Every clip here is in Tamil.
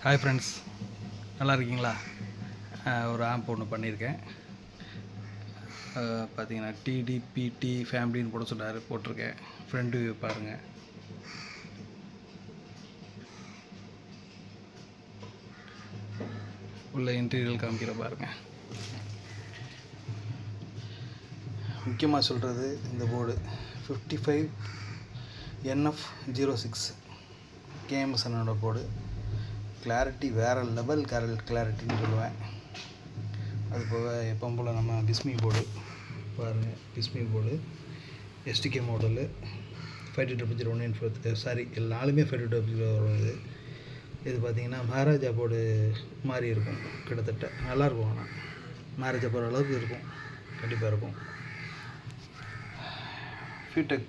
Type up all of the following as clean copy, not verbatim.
ஹாய் ஃப்ரெண்ட்ஸ், நல்லா இருக்கீங்களா? ஒரு ஆம்ப் ஒன்று பண்ணியிருக்கேன். பார்த்தீங்கன்னா டிடிபிடி ஃபேமிலின்னு போட சொன்னார், போட்டிருக்கேன். ஃப்ரெண்ட் வியூ பாருங்கள். உள்ள இன்டீரியல் காமிக்கிற பாருங்கள். முக்கியமாக சொல்கிறது இந்த போர்டு 55NF06 கேஎம்எஸ்என்னோட போர்டு. கிளாரிட்டி வேறு லெவல் கிளாரிட்டின்னு சொல்லுவேன். அது போக எப்போ போல் நம்ம பிஸ்மி போர்டு பாருங்கள். Bismi board STK model 5200 sorry எல்லாலுமே 5200 வரும். இது பார்த்திங்கன்னா மகாராஜா போர்டு மாதிரி இருக்கும், கிட்டத்தட்ட நல்லாயிருக்கும். ஆனால் மகாராஜா போகிற அளவுக்கு இருக்கும், கண்டிப்பாக இருக்கும். ஃபீடெக்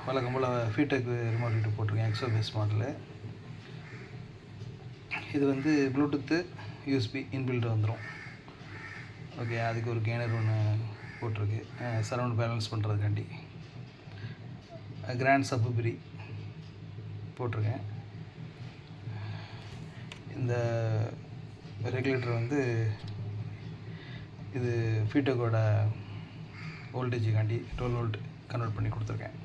வழக்கம் போல் ஃபீடெக் ரிமோட் ஹீட்டர் போட்டிருக்கேன், எக்ஸோபேஸ் மாடலு. இது வந்து ப்ளூடூத்து யூஎஸ்பி இன்பில்ட் வந்துடும். ஓகே, அதுக்கு ஒரு கெய்னர் ஒன்று போட்டிருக்கு, சரவுண்ட் பேலன்ஸ் பண்ணுறதுக்காண்டி. கிராண்ட் சப்புபிரி போட்டிருக்கேன். இந்த ரெகுலேட்டர் வந்து இது ஃபீடெக்கோட வோல்டேஜுக்காண்டி 12 வோல்ட் கன்வெர்ட் பண்ணி கொடுத்துருக்கேன்.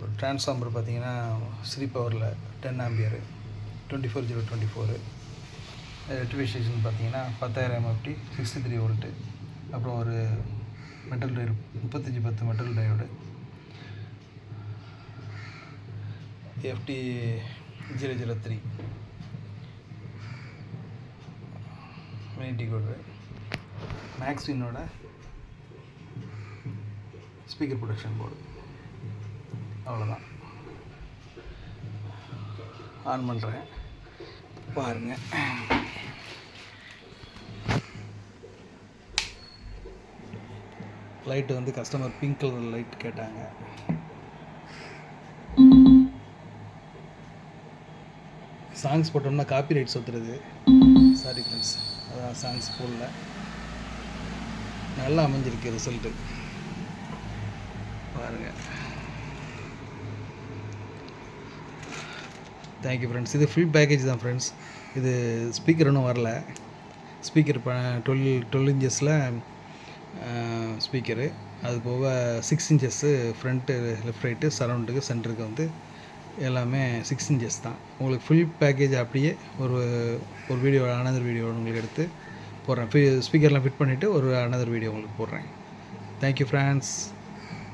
ஒரு ட்ரான்ஸ்ஃபார்மர் பார்த்திங்கன்னா ஸ்ரீ பவரில் 10 ஆம்பியர் 24024. ரெக்டிஃபிகேஷன் பார்த்திங்கன்னா 10,000 MFT 63 வோல்ட்டு. அப்புறம் ஒரு மெட்டல் ட்ரைவ் 3510 மெட்டல் ட்ரைவோடு FT003 மினி டிகோடர். மேக்ஸ்வினோட ஸ்பீக்கர் ப்ரொடக்ஷன் போர்டு. அவ்வளோதான். ஆன் பண்ணுறேன் பாருங்கள். லைட்டு வந்து கஸ்டமர் பிங்க் கலர் லைட் கேட்டாங்க. சாங்ஸ் போட்டோம்னா காப்பி ரைட்ஸ் வந்துடுது, சாரி ஃப்ரெண்ட்ஸ், அதான் சாங்ஸ் போடல. நல்லா அமைஞ்சிருக்கு ரிசல்ட்டு பாருங்கள். Thank you friends. இது ஃபுல் பேக்கேஜ் தான் ஃப்ரெண்ட்ஸ். இது ஸ்பீக்கர் ஒன்றும் வரல. ஸ்பீக்கர் இப்போ 12 இன்ச்சஸில் ஸ்பீக்கரு. அது போக 6 இன்ச்சஸ்ஸு ஃப்ரண்ட்டு, லெஃப்ட் ரைட்டு, சரௌண்டுக்கு, சென்டருக்கு வந்து எல்லாமே 6 இன்ச்சஸ் தான். உங்களுக்கு ஃபுல் பேக்கேஜ் அப்படியே ஒரு வீடியோ, அனதர் வீடியோ உங்களுக்கு எடுத்து போடுறேன். ஸ்பீக்கர்லாம் ஃபிட் பண்ணிவிட்டு ஒரு அனதர் வீடியோ உங்களுக்கு போடுறேன். Thank you friends.